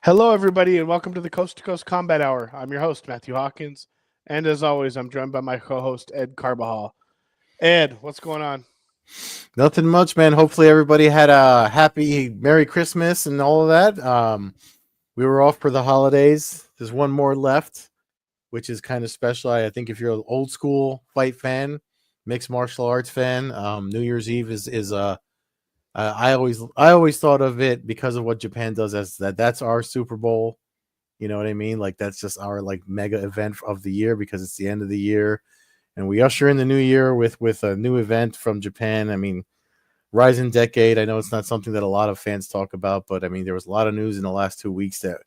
Hello, everybody, and welcome to the Coast-to-Coast Combat Hour. I'm your host, Matthew Hawkins, and as always, I'm joined by my co-host, Ed Carbajal. Ed, what's going on? Nothing much, man. Hopefully everybody had a happy Merry Christmas and all of that. We were off for the holidays. There's one more left, which is kind of special. I think if you're an old school fight fan, mixed martial arts fan, New Year's Eve is I always thought of it because of what Japan does as that's our Super Bowl. You know what I mean? Like that's just our like mega event of the year because it's the end of the year and we usher in the new year with a new event from Japan. I mean, RIZIN Decade. I know it's not something that a lot of fans talk about, but I mean, there was a lot of news in the last 2 weeks that,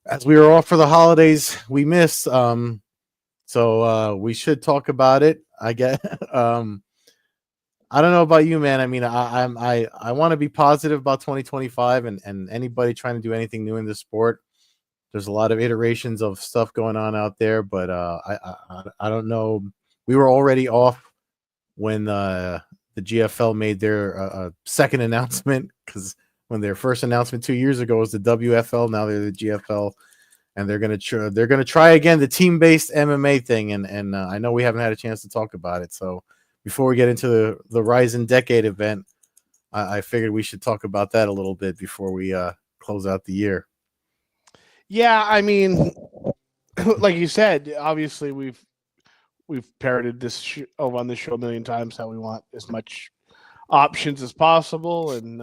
as we were off for the holidays, we missed. So we should talk about it. I get. I don't know about you, man. I mean, I want to be positive about 2025, and anybody trying to do anything new in this sport. There's a lot of iterations of stuff going on out there, but I don't know. We were already off when the GFL made their second announcement, because when their first announcement 2 years ago was the WFL, now they're the GFL, and they're gonna try again the team based MMA thing, and I know we haven't had a chance to talk about it. So before we get into the RIZIN Decade event, I figured we should talk about that a little bit before we close out the year. Yeah, I mean, like you said, obviously we've parroted this over on this show a million times how we want as much options as possible, and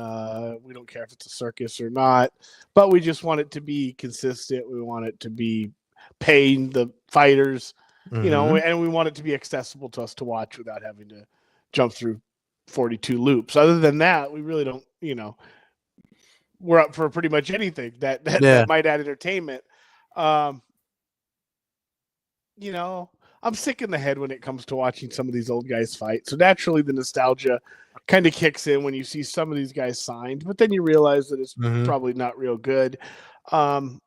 we don't care if it's a circus or not, but we just want it to be consistent. We want it to be paying the fighters, Mm-hmm. and we want it to be accessible to us to watch without having to jump through 42 loops. Other than that, we really don't, we're up for pretty much anything that Yeah. might add entertainment. Um, you know, I'm sick in the head when it comes to watching some of these old guys fight. So naturally, the nostalgia kind of kicks in when you see some of these guys signed, but then you realize that it's Mm-hmm. probably not real good. Um,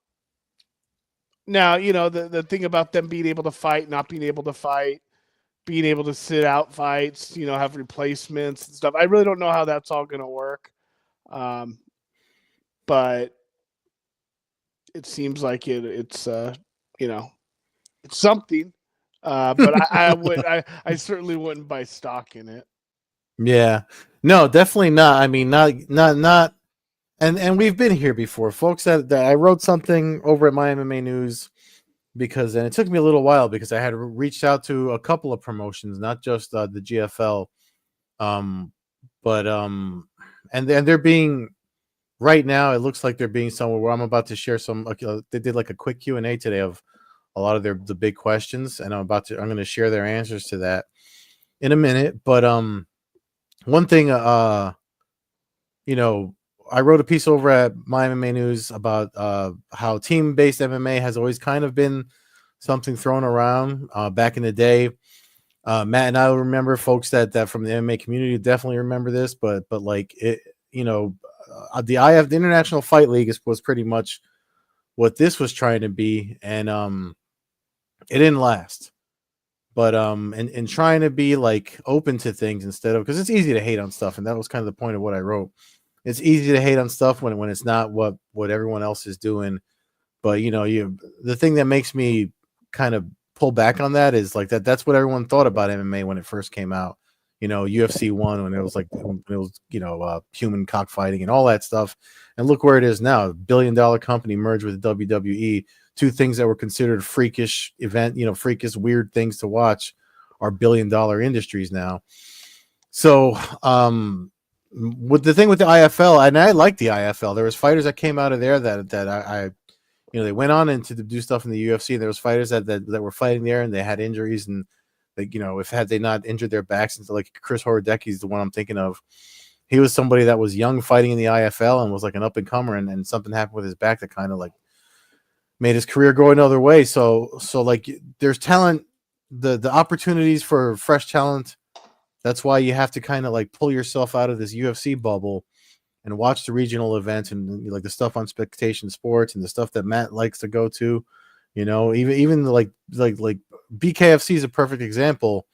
Now, the thing about them being able to fight, not being able to fight, being able to sit out fights, have replacements and stuff. I really don't know how that's all going to work. Um, but it seems like you know, it's something. But I certainly wouldn't buy stock in it. Yeah. No, definitely not. I mean, not. And we've been here before, folks. That I wrote something over at my MMA News because, and it took me a little while because I had reached out to a couple of promotions, not just the GFL, um, but and they're being right now. It looks like they're being somewhere where I'm about to share some. They did like a quick Q&A today of a lot of the big questions, and I'm going to share their answers to that in a minute. But one thing, you know, I wrote a piece over at my MMA News about how team-based MMA has always kind of been something thrown around back in the day. Matt and I remember, folks that from the MMA community definitely remember this, but like it, the International Fight League was pretty much what this was trying to be, and it didn't last. But and trying to be like open to things instead of, because it's easy to hate on stuff, and that was kind of the point of what I wrote. It's easy to hate on stuff when it's not what everyone else is doing. But the thing that makes me kind of pull back on that is like that's what everyone thought about MMA when it first came out. UFC one, when it was like human cockfighting and all that stuff, and look where it is now. $1 billion company merged with the WWE. Two things that were considered freakish freakish weird things to watch are $1 billion industries now. So with the thing with the IFL, and I like the IFL. There was fighters that came out of there that I they went on into to do stuff in the UFC. And there was fighters that were fighting there and they had injuries, and if had they not injured their backs, into like Chris Horodecki is the one I'm thinking of. He was somebody that was young fighting in the IFL and was like an up and comer, and something happened with his back that kind of like made his career go another way. So like there's talent, the opportunities for fresh talent. That's why you have to kind of like pull yourself out of this UFC bubble and watch the regional events and like the stuff on Spectation Sports and the stuff that Matt likes to go to. Even like BKFC is a perfect example.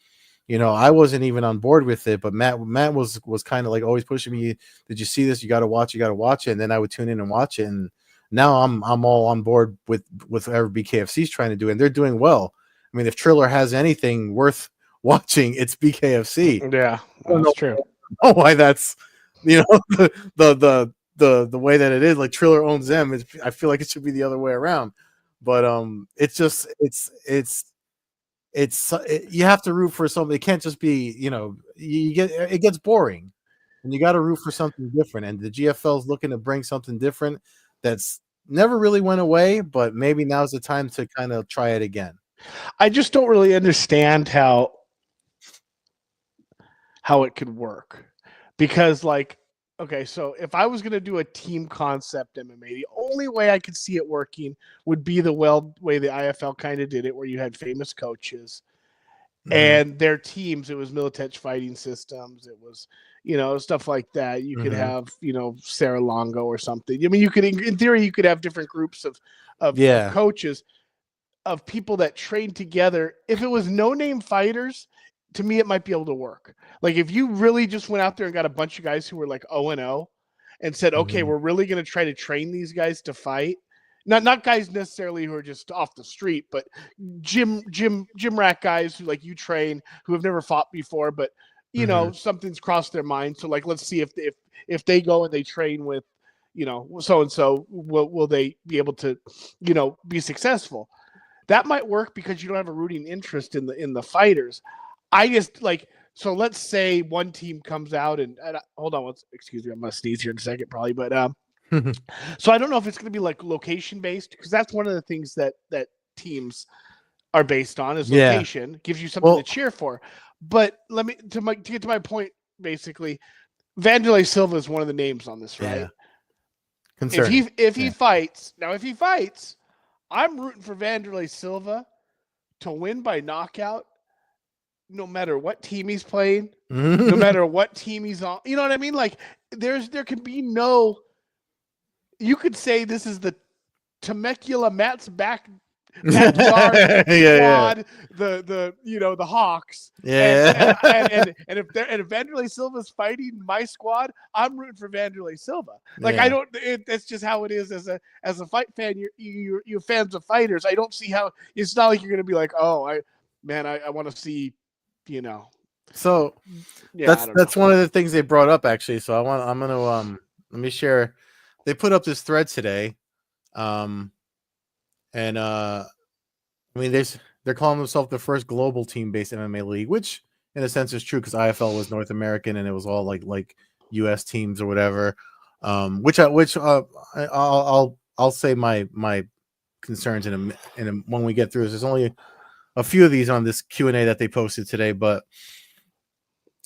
I wasn't even on board with it, but Matt was kind of like always pushing me. Did you see this? You got to watch it. And then I would tune in and watch it. And now I'm all on board with whatever BKFC is trying to do, and they're doing well. I mean, if Triller has anything worth watching, it's BKFC. Yeah, I don't that's true. know why that's the way that it is. Like Triller owns them. I feel like it should be the other way around. But it's just you have to root for something. It can't just be it gets boring, and you got to root for something different. And the GFL is looking to bring something different that's never really went away, but maybe now's the time to kind of try it again. I just don't really understand how it could work, because okay, so if I was going to do a team concept MMA, the only way I could see it working would be the way the IFL kind of did it, where you had famous coaches and their teams. It was Militech Fighting Systems. It was, stuff like that. You could have, Sarah Longo or something. I mean, you could, in theory, you could have different groups of coaches, of people that train together. If it was no-name fighters, to me, it might be able to work. Like if you really just went out there and got a bunch of guys who were like 0-0 and said, okay, we're really going to try to train these guys to fight. Not guys necessarily who are just off the street, but gym rat guys who like you train, who have never fought before, but something's crossed their mind. So like, let's see if they go and they train with, so and so, will they be able to, be successful? That might work because you don't have a rooting interest in the fighters. I just so let's say one team comes out and hold on, excuse me, I'm gonna sneeze here in a second, probably, but so I don't know if it's gonna be like location based, because that's one of the things that teams are based on is location. Gives you something to cheer for. But let me to get to my point. Basically, Vanderlei Silva is one of the names on this, right? Concerning. If he fights, I'm rooting for Vanderlei Silva to win by knockout, no matter what team he's playing, no matter what team he's on. You know what I mean? Like there can be no. You could say this is the Temecula Matt's backyard squad, the Hawks. Yeah. And if Vanderlei Silva's fighting my squad, I'm rooting for Vanderlei Silva. Like that's just how it is as a fight fan. You're fans of fighters. I don't see how it's not like you're gonna be like, oh, I want to see, So that's one of the things they brought up actually. So I'm gonna let me share. They put up this thread today, and I mean they're calling themselves the first global team-based MMA league, which in a sense is true because IFL was North American and it was all like U.S. teams or whatever. I'll say my concerns when we get through this. There's only a few of these on this Q&A that they posted today, but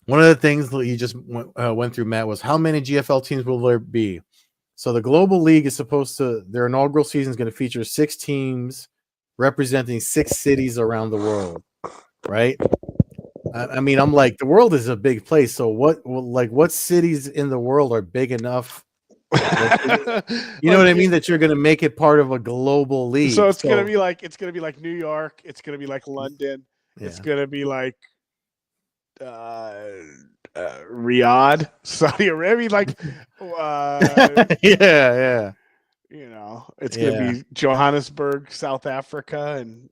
one of the things that you just went through, Matt, was how many GFL teams will there be? So the Global League is their inaugural season is going to feature 6 teams representing 6 cities around the world, right? I mean, I'm like, the world is a big place. So what cities in the world are big enough? You know what I mean? That you're going to make it part of a global league. So it's going to be like New York. It's going to be like London. Yeah. It's going to be like Riyadh, Saudi Arabia, yeah. It's going to be Johannesburg, South Africa, and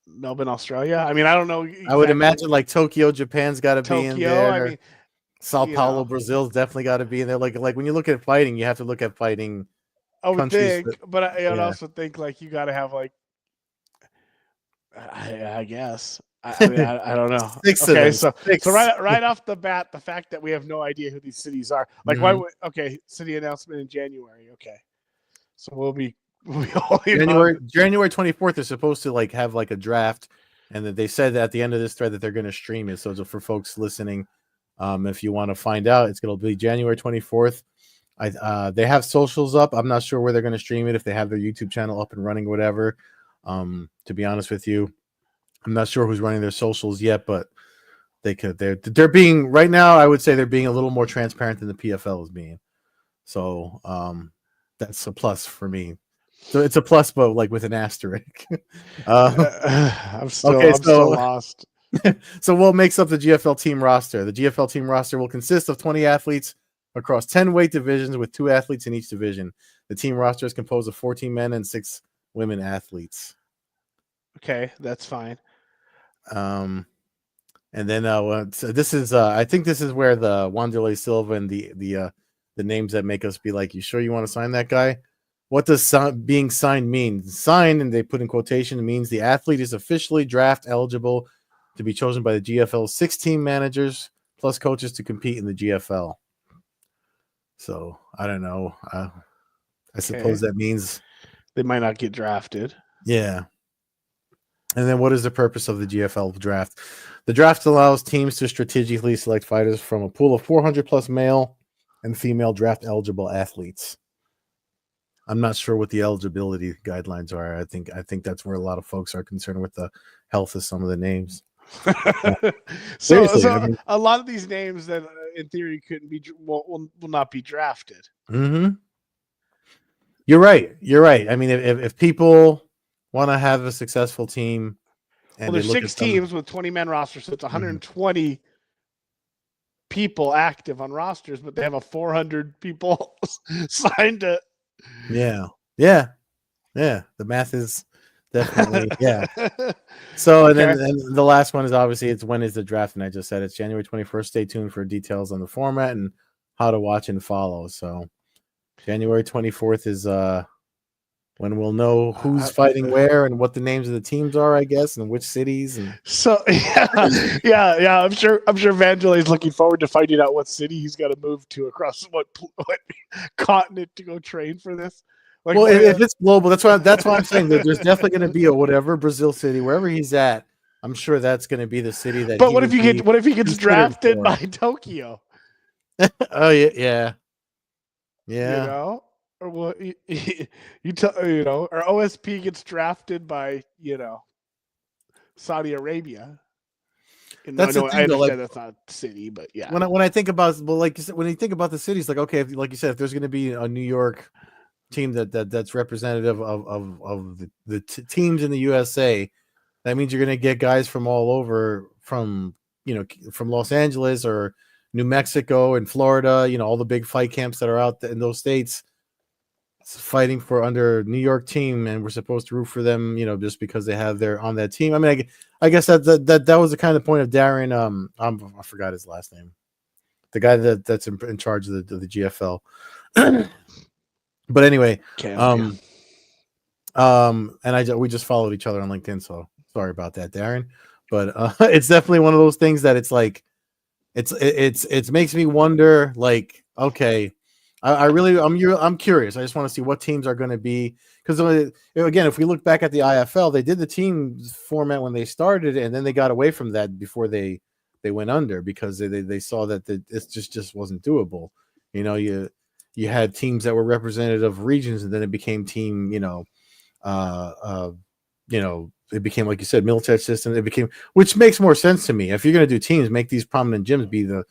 Melbourne, Australia. I mean, I don't know. Exactly. I would imagine like Tokyo, Japan's got to be in there. I mean, Sao Paulo, Brazil's definitely got to be in there. Like when you look at fighting, you have to look at fighting. I would think, but I would also think like you got to have like, I guess. I mean, I don't know. 6 okay, of them. So right off the bat, the fact that we have no idea who these cities are, like why would city announcement in January. Okay, so we'll be January 24th. They're supposed to have a draft, and that they said that at the end of this thread that they're going to stream it. So for folks listening, if you want to find out, it's going to be January 24th. They have socials up. I'm not sure where they're going to stream it, if they have their YouTube channel up and running or whatever. To be honest with you, I'm not sure who's running their socials yet, but they're being right now. I would say they're being a little more transparent than the PFL is being. So that's a plus for me. So it's a plus, but with an asterisk. I'm still lost. So what makes up the GFL team roster? The GFL team roster will consist of 20 athletes across 10 weight divisions with 2 athletes in each division. The team roster is composed of 14 men and 6 women athletes. Okay, that's fine. And then so this is I think this is where the Wanderlei Silva and the names that make us be like, you sure you want to sign that guy? What does being signed mean? Signed, and they put in quotation, means the athlete is officially draft eligible to be chosen by the GFL's 16 managers plus coaches to compete in the GFL. So I don't know. I suppose that means they might not get drafted. Yeah. And then what is the purpose of the GFL draft? The draft allows teams to strategically select fighters from a pool of 400 plus male and female draft eligible athletes. I'm not sure what the eligibility guidelines are. I think that's where a lot of folks are concerned with the health of some of the names. So I mean, a lot of these names that in theory couldn't be will not be drafted. Mm-hmm. You're right. I mean, if people want to have a successful team, and there's 6 teams with 20-man rosters, so it's 120 people active on rosters, but they have a 400 people signed to. Yeah. The math is definitely So and then the last one is obviously it's when is the draft, and I just said it's January 21st. Stay tuned for details on the format and how to watch and follow. So January 24th is when we'll know who's fighting where and what the names of the teams are, I guess, and which cities. And so yeah. I'm sure Vangelis is looking forward to finding out what city he's got to move to across what continent to go train for this. Like, well, if it's global, that's why I'm saying that there's definitely going to be a whatever Brazil city, wherever he's at. I'm sure that's going to be the city that. But what if he gets drafted by Tokyo? Oh yeah. You know, or what or OSP gets drafted by Saudi Arabia. That's the thing, I understand that's not a city, but yeah. When I think about like you said, when you think about the cities, like okay, like you said, if there's going to be a New York team that's representative of the teams in the USA, that means you're going to get guys from all over, from Los Angeles or New Mexico and Florida, all the big fight camps that are out in those states fighting for under New York team, and we're supposed to root for them, just because they have their on that team. I mean, I guess that was the kind of point of Darren. I forgot his last name, the guy that's in charge of the GFL. But anyway, and we just followed each other on LinkedIn, so sorry about that, Darren. But it's definitely one of those things that it's like, it makes me wonder. Like, okay, I'm curious. I just want to see what teams are going to be, because again, if we look back at the IFL, they did the team format when they started, and then they got away from that before they went under, because they saw that it just wasn't doable. You had teams that were representative of regions, and then it became team, it became, like you said, military system. It became, which makes more sense to me. If you're going to do teams, make these prominent gyms be the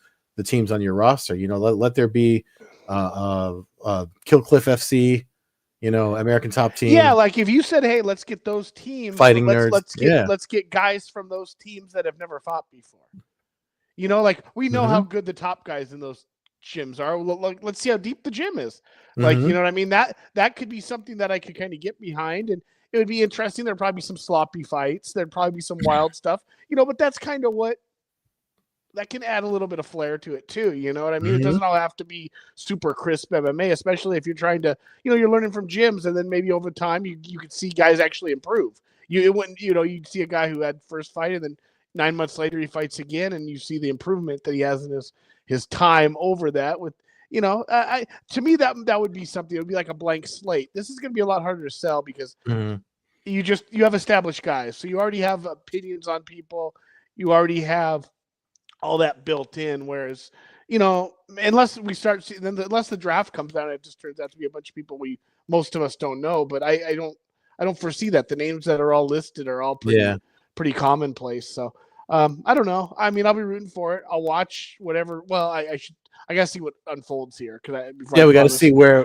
teams on your roster. Let there be Kill Cliff FC, American Top Team. Yeah, like if you said, hey, let's get those teams fighting nerds. Let's get guys from those teams that have never fought before. Like we know how good the top guys in those gyms are. Like, let's see how deep the gym is. Like, you know what I mean? That could be something that I could kind of get behind, and it would be interesting. There'd probably be some sloppy fights. There'd probably be some wild stuff, but that's kind of what that can add a little bit of flair to it too. You know what I mean? It doesn't all have to be super crisp MMA, especially if you're trying to, you're learning from gyms, and then maybe over time you could see guys actually improve. You'd see a guy who had first fight, and then 9 months later he fights again, and you see the improvement that he has in his time over that. With to me that would be something. It would be like a blank slate. This is going to be a lot harder to sell, because you have established guys, so you already have opinions on people. You already have all that built in. Whereas, unless the draft comes down, it just turns out to be a bunch of people most of us don't know. But I don't foresee that. The names that are all listed are all pretty commonplace. So I don't know. I mean, I'll be rooting for it. I'll watch whatever. Well, I gotta see what unfolds here, because we got to see where.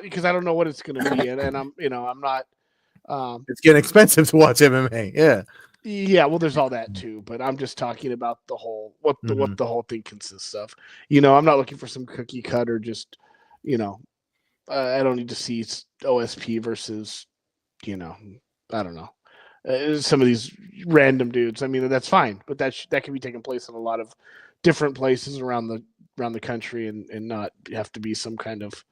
Because I don't know what it's going to be, and I'm not. It's getting expensive to watch MMA. Yeah. Yeah, well, there's all that too, but I'm just talking about the whole Mm-hmm. what the whole thing consists of. You know, I'm not looking for some cookie cutter. Just, you know, I don't need to see OSP versus, you know, I don't know, some of these random dudes. I mean, that's fine, but that can be taking place in a lot of different places around the country, and not have to be some kind of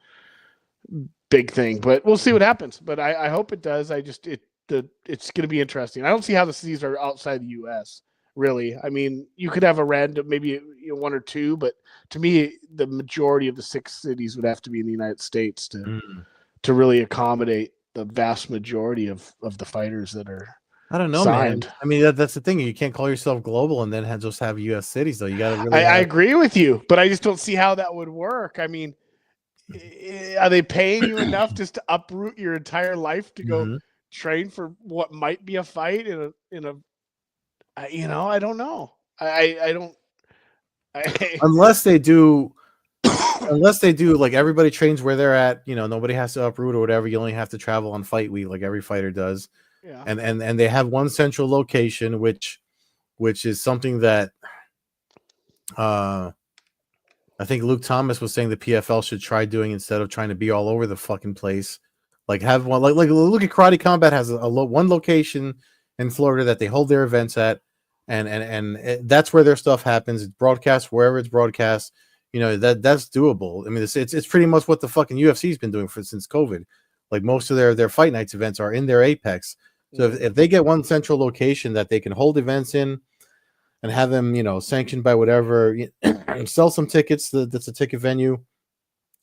big thing. But we'll see what happens. But I hope it does. It's going to be interesting. I don't see how the cities are outside the U.S. Really. I mean, you could have a random, maybe one or two, but to me, the majority of the 6 cities would have to be in the United States Mm. to really accommodate the vast majority of the fighters that are I don't know, man. signed. I mean, that's the thing. You can't call yourself global and then just have U.S. cities, though. You got to really I have. agree with you, but I just don't see how that would work. I mean, are they paying you enough just to uproot your entire life to go Mm-hmm. train for what might be a fight I don't know. I don't. I, Unless they do, unless they do, like everybody trains where they're at. Nobody has to uproot or whatever. You only have to travel on fight week, like every fighter does, yeah. and they have one central location, which is something that uh I think Luke Thomas was saying the PFL should try doing instead of trying to be all over the fucking place. Like have one, like look at Karate Combat has one location in Florida that they hold their events at, and that's where their stuff happens. It's broadcast wherever it's broadcast. That's doable. I mean, it's pretty much what the fucking UFC's been doing since COVID. Like most of their fight nights events are in their apex. So if they get one central location that they can hold events in, and have them, sanctioned by whatever, sell some tickets. That's a ticket venue.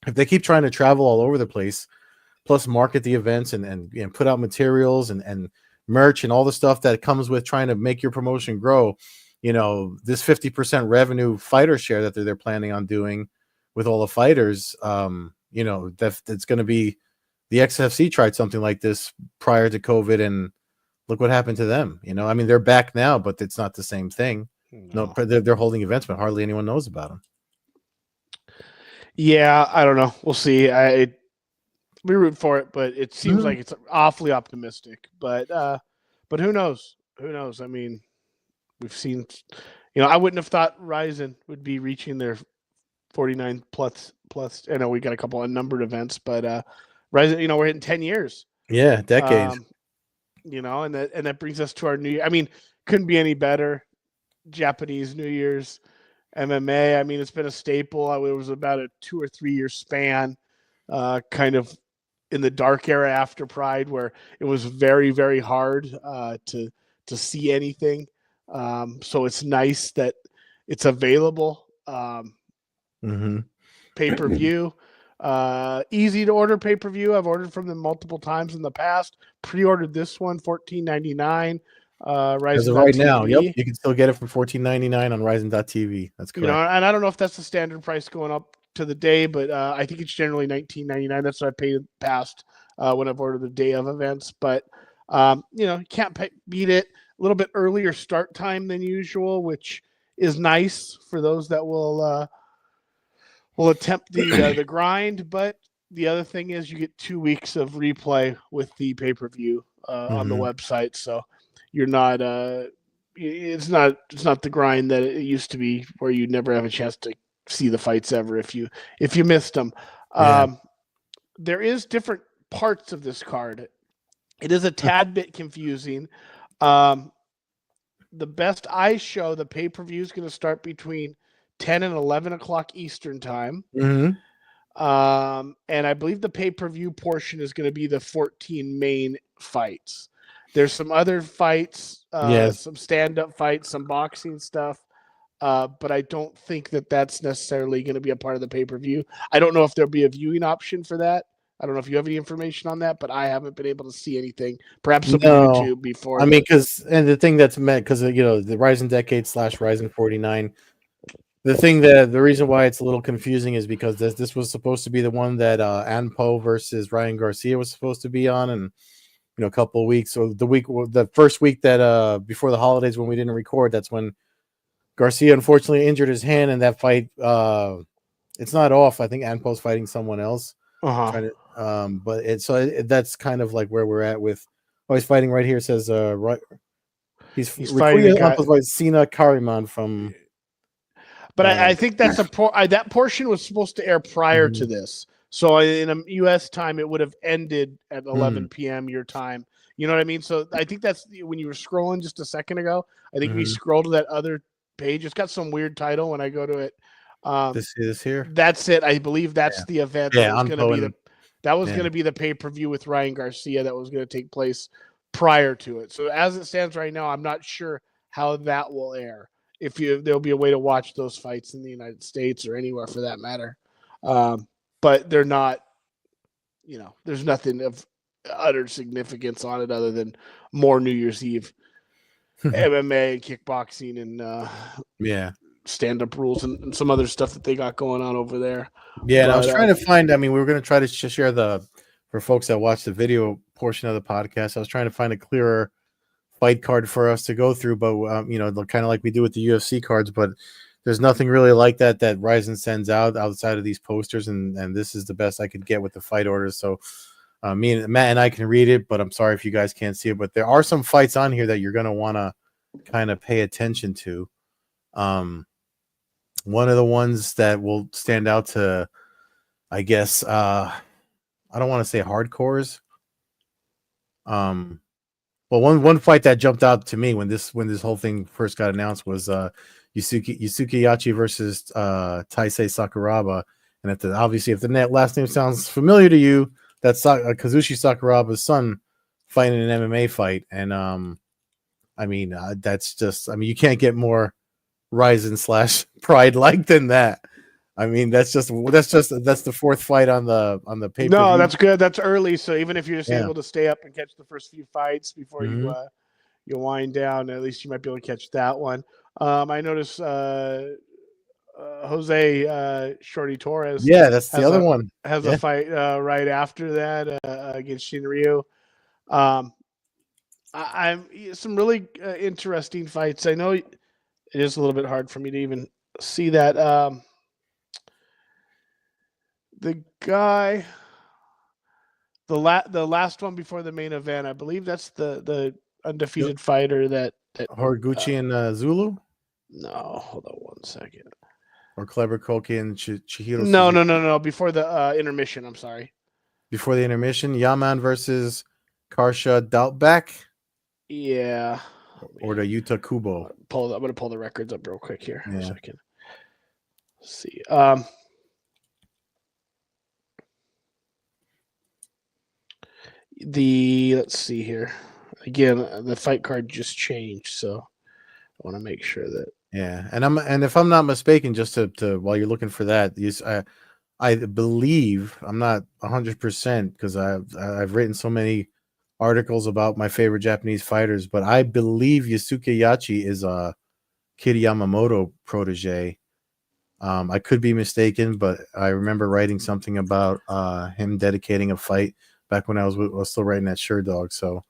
If they keep trying to travel all over the place, plus market the events and put out materials and merch and all the stuff that comes with trying to make your promotion grow, this 50% revenue fighter share that they're planning on doing with all the fighters, that's going to be the XFC tried something like this prior to COVID, and look what happened to them. I mean, they're back now, but it's not the same thing. No, No. they're holding events, but hardly anyone knows about them. Yeah, I don't know. We'll see. We root for it, but it seems Mm-hmm. like it's awfully optimistic. But who knows? Who knows? I mean, we've seen. I wouldn't have thought RIZIN would be reaching their 49 plus. I know we got a couple of numbered events, but RIZIN, we're hitting 10 years. Yeah, decade. Um, and that brings us to our new year. I mean, couldn't be any better. Japanese New Year's MMA. I mean, it's been a staple. It was about a 2 or 3 year span, kind of in the dark era after Pride, where it was very, very hard to see anything. So it's nice that it's available. Mm-hmm. Pay-per-view. Easy to order pay-per-view. I've ordered from them multiple times in the past. Pre-ordered this one, $14.99. As of right now, yep, RIZIN.TV. you can still get it for $14.99 on RIZIN.TV. That's correct. And I don't know if that's the standard price going up to the day, but I think it's generally $19.99. That's what I paid past when I've ordered the day of events. But you can't beat it. A little bit earlier start time than usual, which is nice for those that will attempt the grind. But the other thing is you get 2 weeks of replay with the pay-per-view on the Mm-hmm. website, so you're not it's not the grind that it used to be, where you never have a chance to see the fights ever if you missed them. Yeah. There is different parts of this card. It is a tad bit confusing. Um, the best I show, the pay-per-view is going to start between 10 and 11 o'clock Eastern time. Mm-hmm. And I believe the pay-per-view portion is going to be the 14 main fights. There's some other fights, Yes. some stand-up fights, some boxing stuff, but I don't think that that's necessarily going to be a part of the pay-per-view. I don't know if there'll be a viewing option for that. I don't know if you have any information on that, but I haven't been able to see anything. Perhaps there'll be No. YouTube before. I mean, the thing that's meant, because the RIZIN Decade / RIZIN 49. The reason why it's a little confusing is because this was supposed to be the one that Anpo versus Ryan Garcia was supposed to be on, and a couple of weeks, or the first week that before the holidays when we didn't record, that's when Garcia unfortunately injured his hand, and that fight it's not off. I think Anpo's fighting someone else. Uh-huh. But that's kind of like where we're at with. Oh, he's fighting right here. It says He's He's fighting a guy. Sina Kariman from. But I think that's that portion was supposed to air prior to this. So in a U.S. time, it would have ended at 11 p.m. your time. You know what I mean? So I think that's when you were scrolling just a second ago. I think if you scroll to that other page, it's got some weird title when I go to it. This here. That's it. I believe that's the event that was going to be going to be the pay-per-view with Ryan Garcia that was going to take place prior to it. So as it stands right now, I'm not sure how that will air. If there'll be a way to watch those fights in the United States or anywhere for that matter. But they're not, there's nothing of utter significance on it other than more New Year's Eve MMA and kickboxing and stand-up rules and some other stuff that they got going on over there. Yeah, and I was trying to find. I mean, we were going to try to share for folks that watch the video portion of the podcast. I was trying to find a clearer fight card for us to go through, but kind of like we do with the UFC cards. But there's nothing really like that RIZIN sends out outside of these posters, and this is the best I could get with the fight orders. So me and Matt and I can read it, but I'm sorry if you guys can't see it. But there are some fights on here that you're going to want to kind of pay attention to. One of the ones that will stand out to, I guess, I don't want to say hardcores. Well, one fight that jumped out to me when this whole thing first got announced was Yusuke Yachi versus Taisei Sakuraba, and obviously if the last name sounds familiar to you, that's Kazushi Sakuraba's son fighting an MMA fight, and that's just you can't get more RIZIN / Pride like than that. I mean, that's the fourth fight on the pay-per-view. No, that's good. That's early. So even if you're just able to stay up and catch the first few fights before you wind down, at least you might be able to catch that one. I noticed Jose Shorty Torres. Yeah, that's the other one. Has a fight right after that against Shinryu. I'm some really interesting fights. I know it is a little bit hard for me to even see that. The guy, the last one before the main event, I believe that's the undefeated fighter that Horiguchi and Zulu. No, hold on one second. Or Kleber Koki and Chihiro. No. Before the intermission, I'm sorry. Before the intermission, Yaman versus Karsha Doubtback. Yeah. Or the Yuta Kubo. I'm going to pull the records up real quick here. Yeah. So I can see. Let's see here. Again, the fight card just changed, so I want to make sure that. Yeah, and if I'm not mistaken, just to while you're looking for that, I believe, I'm not 100% because I've written so many articles about my favorite Japanese fighters, but I believe Yusuke Yachi is a Kid Yamamoto protege. I could be mistaken, but I remember writing something about him dedicating a fight back when I was still writing at Sherdog. So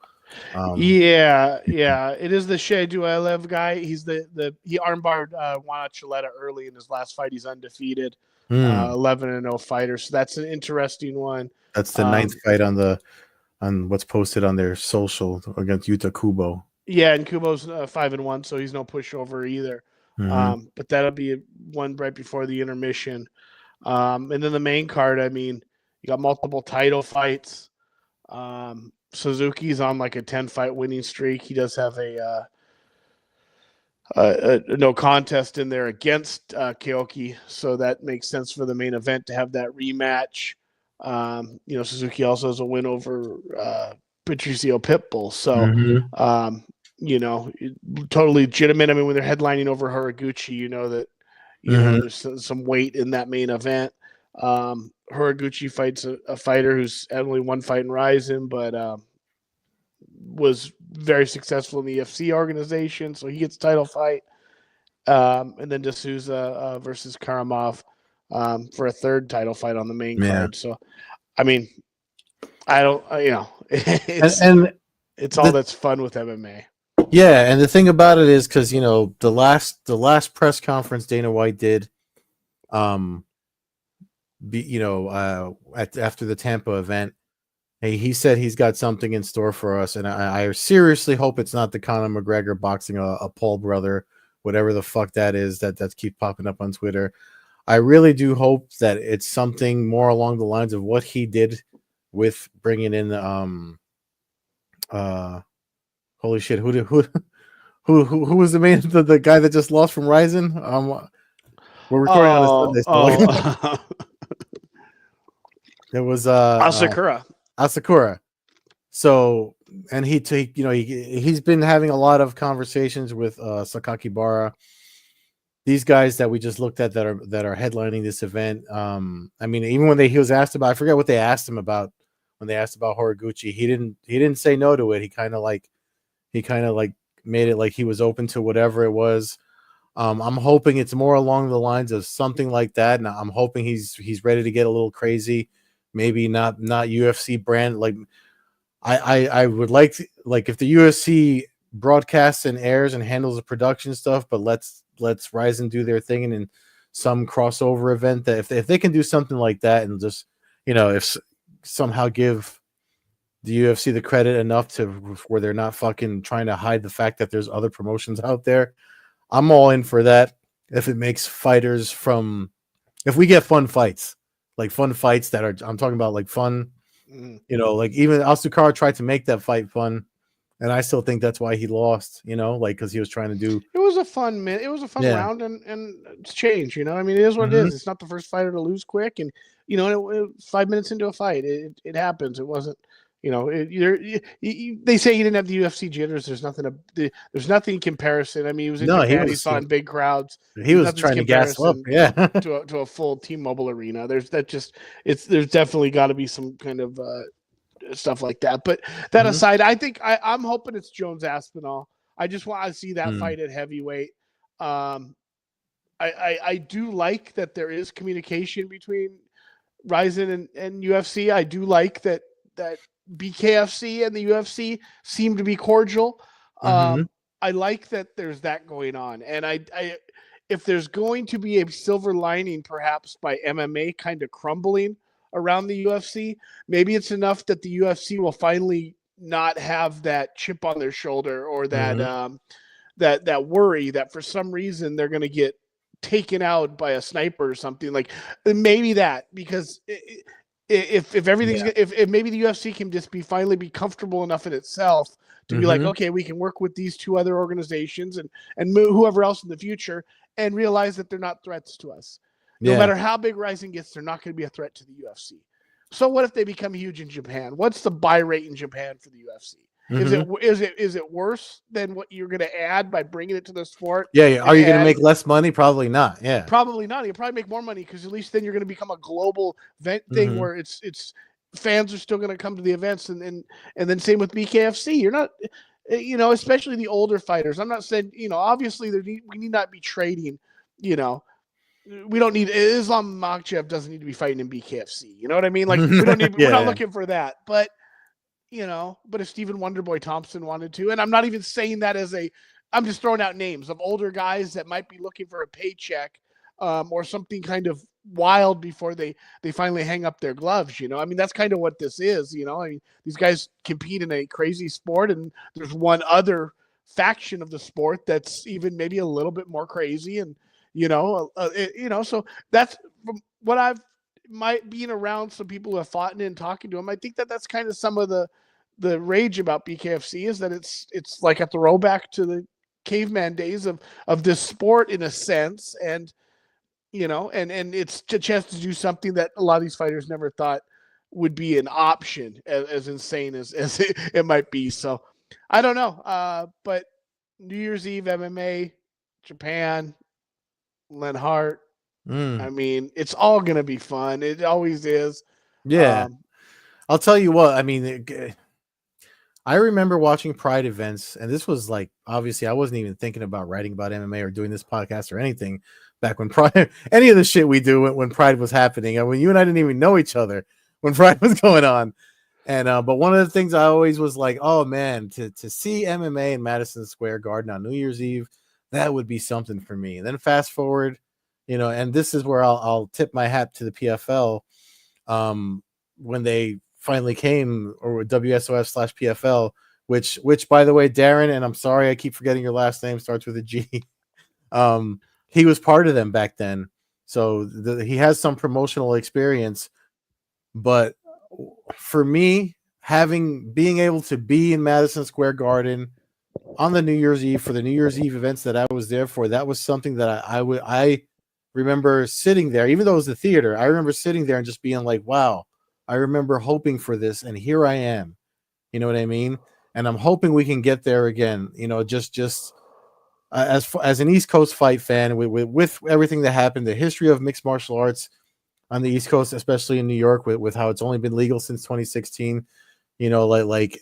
yeah, it is the Shea Do I Live guy. He's he armbarred Juan Chuleta early in his last fight. He's undefeated, 11-0 fighter. So that's an interesting one. That's the ninth fight on what's posted on their social against Yuta Kubo. Yeah, and Kubo's 5-1, so he's no pushover either. But that'll be one right before the intermission. And then the main card, you got multiple title fights. Suzuki's on like a 10-fight winning streak. He does have a no contest in there against Keoki, so that makes sense for the main event to have that rematch. Suzuki also has a win over Patricio Pitbull, so totally legitimate. When they're headlining over Horiguchi, that there's some weight in that main event. Horiguchi fights a fighter who's had only one fight in RIZIN, but was very successful in the EFC organization, so he gets a title fight. And then D'Souza versus Karamov for a third title fight on the main card. So, I don't, it's all that's fun with MMA. Yeah, and the thing about it is because the last press conference Dana White did, after the Tampa event, Hey, he said he's got something in store for us, and I seriously hope it's not the Conor McGregor boxing a Paul brother, whatever the fuck that is that keeps popping up on Twitter. I really do hope that it's something more along the lines of what he did with bringing in uh holy shit, who was the main the guy that just lost from RIZIN? We're recording on a Oh, Sunday, so like oh, it was Asakura. Asakura. So, and he's been having a lot of conversations with Sakakibara, these guys that we just looked at that are headlining this event. I mean, even when he was asked about, I forget what they asked him about when they asked about Horiguchi. He didn't say no to it. He kind of like made it like he was open to whatever it was. I'm hoping it's more along the lines of something like that, and I'm hoping he's ready to get a little crazy. Maybe not UFC brand like I would like to, like if the UFC broadcasts and airs and handles the production stuff, but let's RIZIN do their thing and in some crossover event that if they can do something like that and just if somehow give the UFC the credit enough to where they're not fucking trying to hide the fact that there's other promotions out there, I'm all in for that. If it makes fighters if we get fun fights that are, I'm talking about like fun. Mm. Like even Asukara tried to make that fight fun, and I still think that's why he lost. Like because he was trying to do. It was a fun minute. It was a fun Yeah. round, and it's change. I mean, it is what it is. It's not the first fighter to lose quick, and 5 minutes into a fight, it happens. It wasn't. They say he didn't have the UFC jitters. There's nothing in comparison. I mean, he was in No, Japan. He saw in big crowds. He was Nothing's trying to gas up. comparison, Yeah. to a full T-Mobile arena. There's definitely got to be some kind of stuff like that. But that aside, I think I'm hoping it's Jones Aspinall. I just want to see that fight at heavyweight. I do like that there is communication between RIZIN and UFC. I do like that BKFC and the UFC seem to be cordial. I like that there's that going on, and I if there's going to be a silver lining, perhaps by MMA kind of crumbling around the UFC, maybe it's enough that the UFC will finally not have that chip on their shoulder or that that worry that for some reason they're going to get taken out by a sniper or something. Like maybe that, because if everything's if maybe the UFC can just finally be comfortable enough in itself to be like, okay, we can work with these two other organizations and whoever else in the future, and realize that they're not threats to us. No matter how big RIZIN gets, they're not going to be a threat to the UFC. So what if they become huge in Japan? What's the buy rate in Japan for the UFC? Is it worse than what you're going to add by bringing it to the sport? Yeah. Are you going to make less money? Probably not. Yeah. Probably not. You'll probably make more money because at least then you're going to become a global event thing where it's fans are still going to come to the events, and then same with BKFC. You're not, especially the older fighters. I'm not saying, obviously we need not be trading. We don't need Islam Makhachev doesn't need to be fighting in BKFC. You know what I mean? Like we don't need. We're not looking for that, but. But if Stephen Wonderboy Thompson wanted to, and I'm not even saying that I'm just throwing out names of older guys that might be looking for a paycheck or something kind of wild before they finally hang up their gloves. I mean, that's kind of what this is. I mean, these guys compete in a crazy sport, and there's one other faction of the sport that's even maybe a little bit more crazy, and so that's from what I've being around some people who have fought in and talking to them. I think that's kind of some of the rage about BKFC is that it's like a throwback to the caveman days of this sport in a sense, and and it's a chance to do something that a lot of these fighters never thought would be an option, as insane as it might be. So I don't know, but New Year's Eve MMA, Japan, Len Hart. I mean, it's all going to be fun. It always is. Yeah. I'll tell you what, I mean, I remember watching Pride events, and this was like, obviously I wasn't even thinking about writing about MMA or doing this podcast or anything back when Pride, any of the shit we do when Pride was happening. I mean, you and I didn't even know each other when Pride was going on. And, but one of the things I always was like, oh man, to see MMA in Madison Square Garden on New Year's Eve, that would be something for me. And then fast forward, and this is where I'll tip my hat to the PFL. When they finally came, or WSOF/PFL, which by the way, Darren, and I'm sorry I keep forgetting your last name, starts with a G. He was part of them back then, so he has some promotional experience. But for me, being able to be in Madison Square Garden on the New Year's Eve for the New Year's Eve events that I was there for, that was something that I remember sitting there, even though it was the theater. I remember sitting there and just being like, wow, I remember hoping for this, and here I am. You know what I mean? And I'm hoping we can get there again. Just as an East Coast fight fan, with everything that happened, the history of mixed martial arts on the East Coast, especially in New York, with how it's only been legal since 2016. Like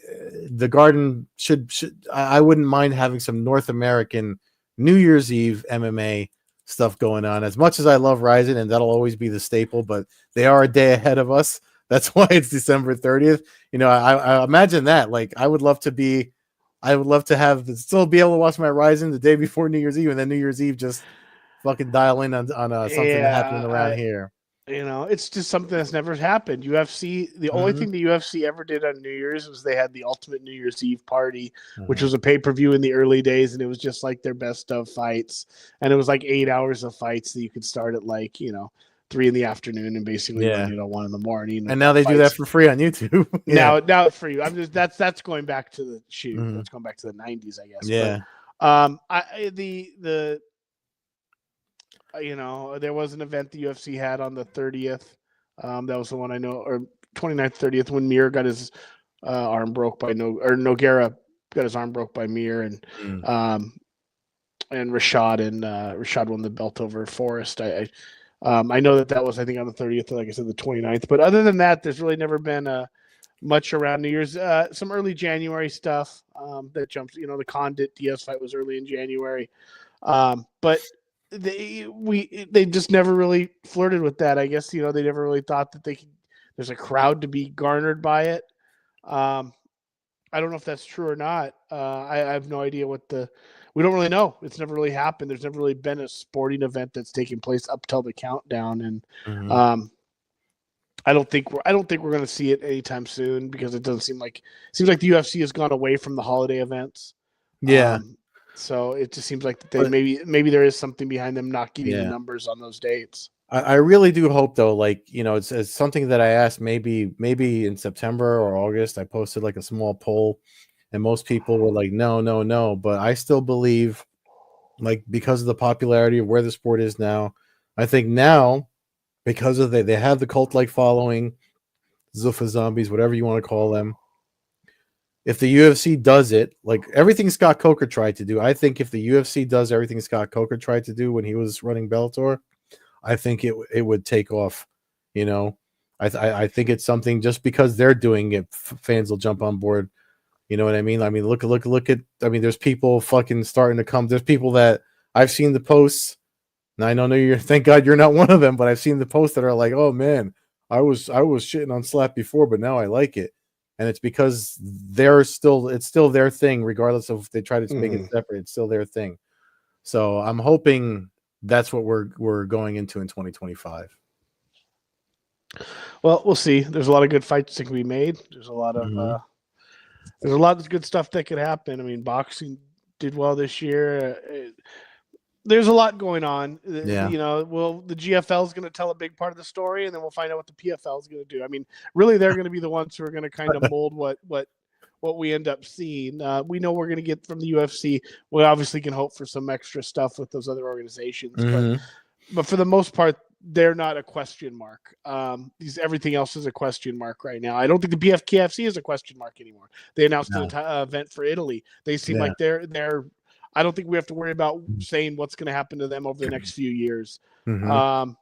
the Garden should I wouldn't mind having some North American New Year's Eve MMA stuff going on. As much as I love RIZIN, and that'll always be the staple, but they are a day ahead of us. That's why it's December 30th. I imagine that. Like, I would love to still be able to watch my RIZIN the day before New Year's Eve, and then New Year's Eve just fucking dial in on something happening around here. It's just something that's never happened. UFC, the only thing the UFC ever did on New Year's was they had the Ultimate New Year's Eve party, which was a pay-per-view in the early days, and it was just like their best of fights. And it was like 8 hours of fights that you could start at 3 in the afternoon and basically run it at 1 in the morning. And now they do that for free on YouTube. Now it's free. That's going back to the shoot. That's going back to the 90s, I guess. Yeah. But, there was an event the UFC had on the 30th. That was the one I know, or 29th, 30th, when Mir got his arm broke by Nogueira got his arm broke by Mir, and Rashad won the belt over Forrest. I know that was, I think, on the 30th, like I said, the 29th. But other than that, there's really never been much around New Year's. Some early January stuff that jumps. The Condit Diaz fight was early in January, but they just never really flirted with that. I guess they never really thought that there's a crowd to be garnered by it. I don't know if that's true or not. I have no idea we don't really know. It's never really happened. There's never really been a sporting event that's taken place up till the countdown, and I don't think we're going to see it anytime soon, because it seems like the UFC has gone away from the holiday events. Yeah. So it just seems like maybe there is something behind them not getting the numbers on those dates. I really do hope, though, it's something that I asked maybe in September or August. I posted like a small poll, and most people were like, no. But I still believe, because of the popularity of where the sport is now, I think now, because of they have the cult-like following, Zuffa zombies, whatever you want to call them. If the UFC does it, like everything Scott Coker tried to do, I think if the UFC does everything Scott Coker tried to do when he was running Bellator, I think it would take off. I think it's something, just because they're doing it, fans will jump on board. You know what I mean? I mean, look at. I mean, there's people fucking starting to come. There's people that I've seen the posts. And I know thank God you're not one of them, but I've seen the posts that are like, oh man, I was shitting on Slap before, but now I like it. And it's because it's still their thing, regardless of if they try to make it separate. It's still their thing. So I'm hoping that's what we're going into in 2025. Well, we'll see. There's a lot of good fights that can be made. There's a lot of good stuff that could happen. I mean, boxing did well this year. There's a lot going on. Yeah. The GFL is going to tell a big part of the story, and then we'll find out what the PFL is going to do. I mean, really, they're going to be the ones who are going to kind of mold what we end up seeing. We know we're going to get from the UFC. We obviously can hope for some extra stuff with those other organizations, but for the most part, they're not a question mark. Everything else is a question mark right now. I don't think the BFKFC is a question mark anymore. They announced an event for Italy. They seem like they're. I don't think we have to worry about saying what's going to happen to them over the next few years. If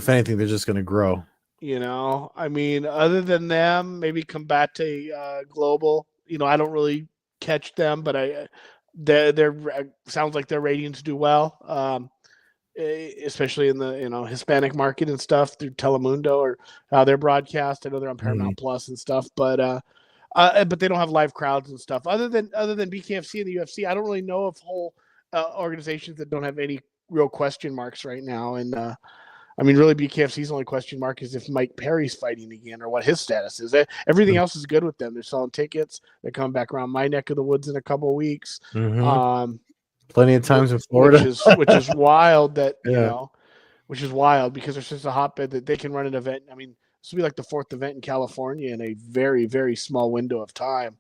anything, they're just going to grow. I mean, other than them, maybe Combate Global. I don't really catch them, but they're sounds like their ratings do well, especially in the Hispanic market and stuff through Telemundo or how they're broadcast. I know they're on Paramount Plus and stuff, but they don't have live crowds and stuff. Other than BKFC and the UFC, I don't really know of whole organizations that don't have any real question marks right now. And I mean, really, BKFC's only question mark is if Mike Perry's fighting again or what his status is. Everything else is good with them. They're selling tickets. They're coming back around my neck of the woods in a couple of weeks. Mm-hmm. Plenty of times in which Florida. is wild that Yeah. which is wild because there's just a hotbed that they can run an event. I mean, this will be like the 4th event in California in a very, very small window of time.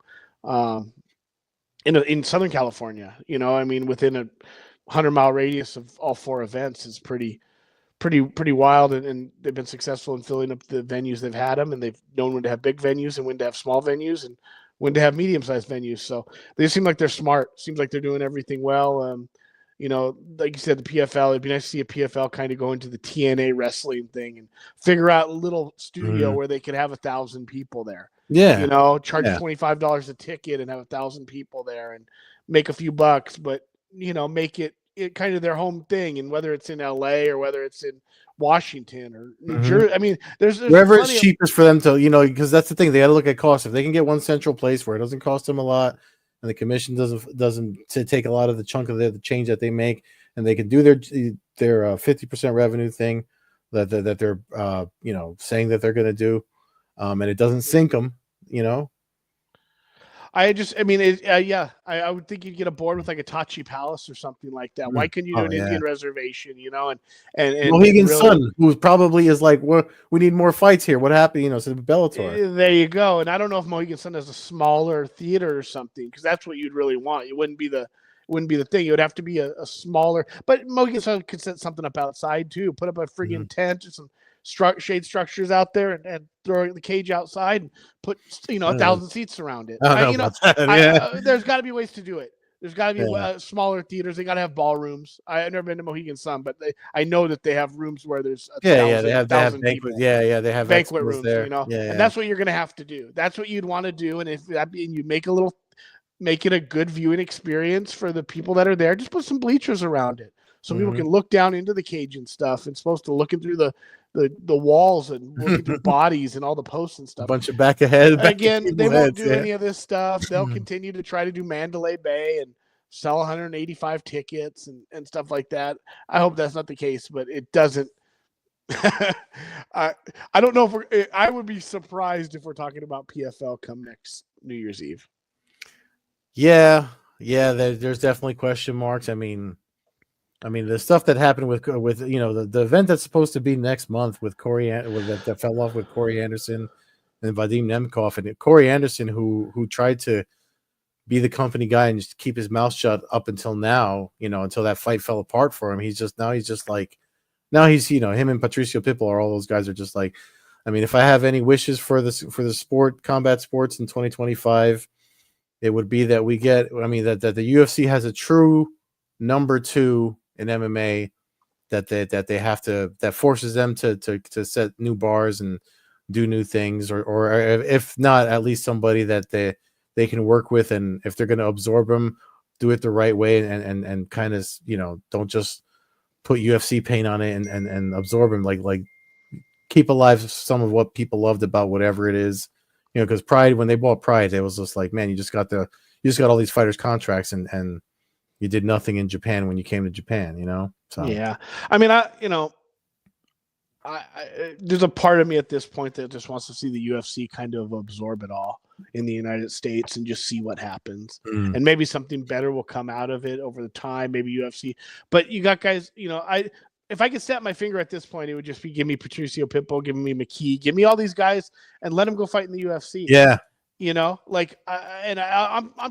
In Southern California, I mean, within a 100-mile radius of all 4 events is pretty wild, and they've been successful in filling up the venues they've had them, and they've known when to have big venues and when to have small venues and when to have medium-sized venues. So they seem like they're smart. Seems like they're doing everything well. Like you said, the PFL, it'd be nice to see a PFL kind of go into the TNA wrestling thing and figure out a little studio where they could have 1,000 people there. Yeah. Charge $25 a ticket and have 1,000 people there and make a few bucks, but make it kind of their home thing. And whether it's in LA or whether it's in Washington or New Jersey, I mean, there's wherever it's cheapest for them to, because that's the thing. They got to look at cost. If they can get one central place where it doesn't cost them a lot and the commission doesn't take a lot of the chunk of the change that they make, and they can do their 50% revenue thing that they're saying that they're going to do, and it doesn't sink them, I would think you'd get a board with like a Tachi Palace or something like that. Why couldn't you do an Indian reservation, and Mohegan Sun, who probably is like, well, we need more fights here. What happened, to Bellator? There you go. And I don't know if Mohegan Sun has a smaller theater or something, because that's what you'd really want. It wouldn't be the thing. It would have to be a smaller, but Mohegan Sun could set something up outside too. Put up a friggin' tent or some shade structures out there and throw the cage outside and put 1,000 seats around it. There's got to be ways to do it. There's got to be smaller theaters. They got to have ballrooms. I've never been to Mohegan Sun, but I know that they have rooms where there's they have banquet. They have banquet rooms there. And that's what you're gonna have to do. That's what you'd want to do. And if that you make it a good viewing experience for the people that are there, just put some bleachers around it so people can look down into the cage and stuff. It's supposed to looking through the walls and looking through bodies and all the posts and stuff. A bunch of back ahead. They won't do any of this stuff. They'll continue to try to do Mandalay Bay and sell 185 tickets and stuff like that. I hope that's not the case, but it doesn't. I don't know if I would be surprised if we're talking about PFL come next New Year's Eve. Yeah. There's definitely question marks. I mean, the stuff that happened with the event that's supposed to be next month with that fell off with Corey Anderson and Vadim Nemkov, and Corey Anderson who tried to be the company guy and just keep his mouth shut up until now, until that fight fell apart for him. He's just like him and Patricio Pitbull all those guys are just like, I mean, if I have any wishes for the combat sports in 2025, it would be that we get, that the UFC has a true number 2 in MMA that forces them to set new bars and do new things, or if not, at least somebody that they can work with, and if they're going to absorb them, do it the right way and kind of don't just put UFC paint on it and absorb them, like keep alive some of what people loved about whatever it is, because Pride, when they bought Pride, it was just like, man, you just got all these fighters contracts and you did nothing in Japan when you came to Japan, So yeah, I mean, I there's a part of me at this point that just wants to see the UFC kind of absorb it all in the United States and just see what happens. And maybe something better will come out of it over the time, maybe UFC. But you got guys, if I could snap my finger at this point, it would just be give me Patricio Pitbull, give me McKee, give me all these guys and let them go fight in the UFC. Yeah. I'm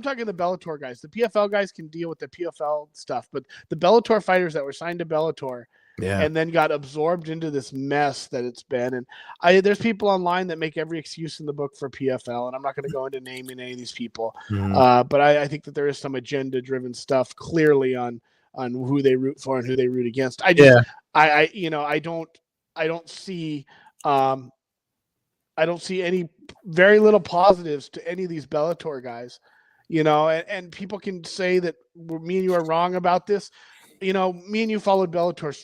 talking the Bellator guys. The PFL guys can deal with the PFL stuff, but the Bellator fighters that were signed to Bellator and then got absorbed into this mess that it's been. And there's people online that make every excuse in the book for PFL, and I'm not going to go into naming any of these people. But I think that there is some agenda-driven stuff clearly on who they root for and who they root against. I don't see any very little positives to any of these Bellator guys, and people can say that me and you are wrong about this. Me and you followed Bellator,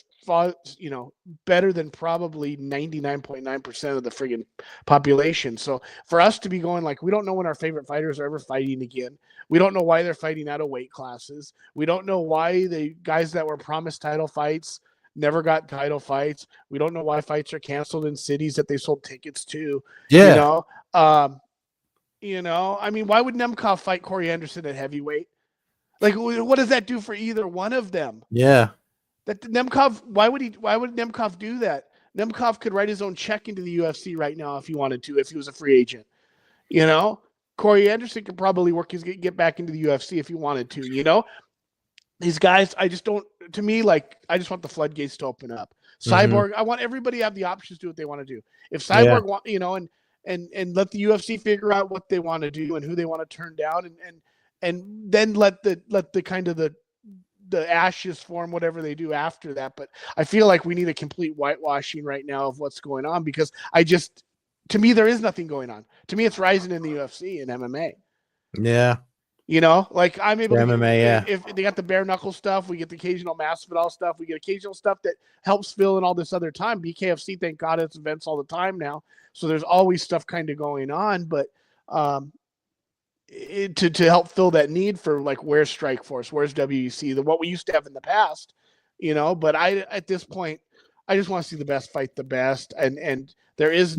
better than probably 99.9% of the friggin' population. So for us to be going like, we don't know when our favorite fighters are ever fighting again. We don't know why they're fighting out of weight classes. We don't know why the guys that were promised title fights never got title fights. We don't know why fights are canceled in cities that they sold tickets to. Yeah. I mean, why would Nemkov fight Corey Anderson at heavyweight? Like, what does that do for either one of them? Yeah. That Nemkov, why would Nemkov do that? Nemkov could write his own check into the UFC right now if he wanted to, if he was a free agent. Corey Anderson could probably get back into the UFC if he wanted to. These guys, I just don't. To me, I just want the floodgates to open up. Cyborg, I want everybody to have the options to do what they want to do. If Cyborg want, and let the UFC figure out what they want to do and who they want to turn down, and then let the kind of the ashes form whatever they do after that. But I feel like we need a complete whitewashing right now of what's going on, because to me, there is nothing going on. To me, it's RIZIN in the UFC and MMA. Yeah. I'm able to MMA, if they got the bare knuckle stuff, we get the occasional Masvidal stuff, we get occasional stuff that helps fill in all this other time. BKFC, thank God, it's events all the time now, so there's always stuff kind of going on. But to help fill that need for where's Strikeforce, where's WEC, what we used to have in the past, But at this point, I just want to see the best fight the best, and there is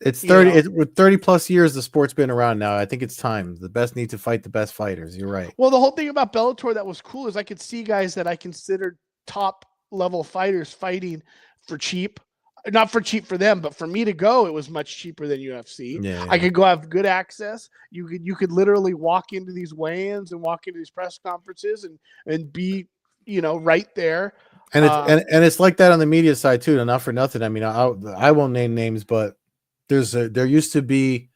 It's 30. With 30 plus years, the sport's been around now. I think it's time. The best need to fight the best fighters. You're right. Well, the whole thing about Bellator that was cool is I could see guys that I considered top level fighters fighting for cheap. Not for cheap for them, but for me to go, it was much cheaper than UFC. Yeah. I could go have good access. You could literally walk into these weigh-ins and walk into these press conferences and be, right there. And it's like that on the media side too. And not for nothing. I mean, I won't name names, but I used to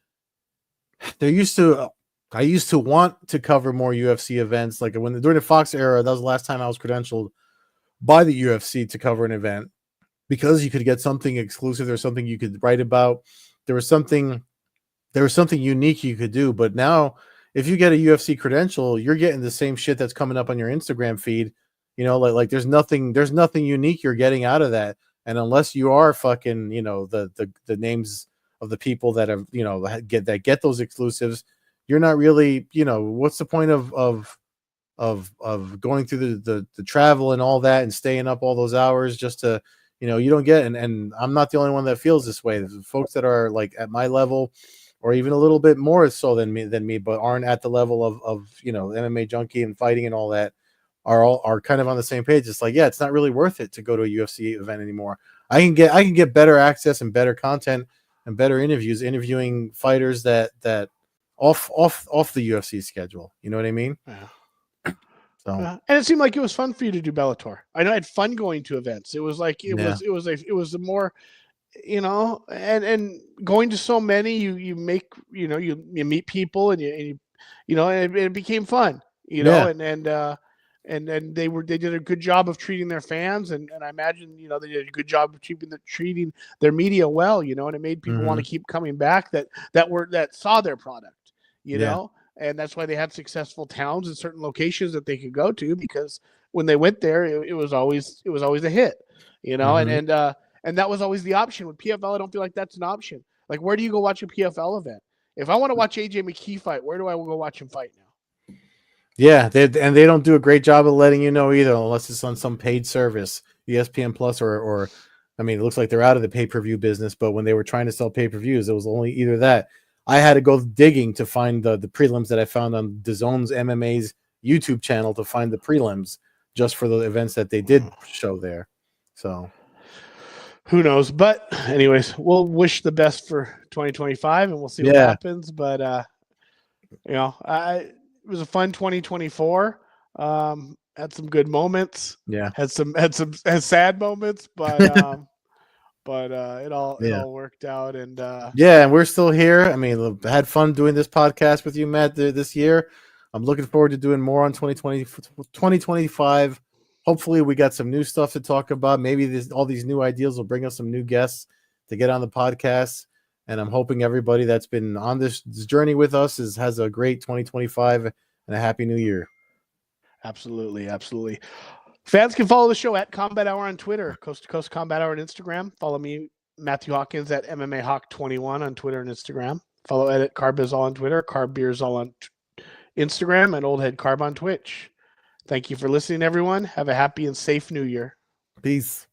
want to cover more UFC events. During the Fox era, that was the last time I was credentialed by the UFC to cover an event, because you could get something exclusive. There's something you could write about. There was something unique you could do. But now, if you get a UFC credential, you're getting the same shit that's coming up on your Instagram feed. There's nothing unique you're getting out of that. And unless you are fucking, the names of the people that have, get those exclusives, you're not really, what's the point of going through the travel and all that and staying up all those hours just to, you don't get, and I'm not the only one that feels this way. There's folks that are at my level, or even a little bit more so than me, but aren't at the level of MMA junkie and fighting and all that, are kind of on the same page. It's it's not really worth it to go to a UFC event anymore. I can get better access and better content and better interviews, interviewing fighters that off the UFC schedule. You know what I mean? Yeah. So. And it seemed like it was fun for you to do Bellator. I know I had fun going to events. It was was a more, and going to so many, you make, you meet people and it became fun, and then they did a good job of treating their fans, and I imagine they did a good job of treating their media well, and it made people want to keep coming back that saw their product, and that's why they had successful towns and certain locations that they could go to, because when they went there, it was always a hit, and that was always the option. With PFL, I don't feel like that's an option. Where do you go watch a PFL event? If I want to watch AJ McKee fight, where do I go watch him fight now? Yeah, they don't do a great job of letting you know either, unless it's on some paid service, ESPN Plus, or I mean, it looks like they're out of the pay-per-view business. But when they were trying to sell pay-per-views, it was only either that. I had to go digging to find the prelims that I found on DAZN's MMA's YouTube channel to find the prelims just for the events that they did show there. So who knows? But anyways, we'll wish the best for 2025, and we'll see what happens. But it was a fun 2024. Had some good moments. Yeah. Had some sad moments, but it all worked out. And and we're still here. I mean, I had fun doing this podcast with you, Matt, this year. I'm looking forward to doing more on 2025. Hopefully we got some new stuff to talk about. Maybe all these new ideas will bring us some new guests to get on the podcast. And I'm hoping everybody that's been on this journey with us has a great 2025 and a happy new year. Absolutely. Absolutely. Fans can follow the show at Combat Hour on Twitter, Coast-to-Coast Combat Hour on Instagram. Follow me, Matthew Hawkins, at MMA Hawk 21 on Twitter and Instagram. Follow Edit Carbiz all on Twitter, Carb Beers all on Instagram, and Old Head Carb on Twitch. Thank you for listening, everyone. Have a happy and safe new year. Peace.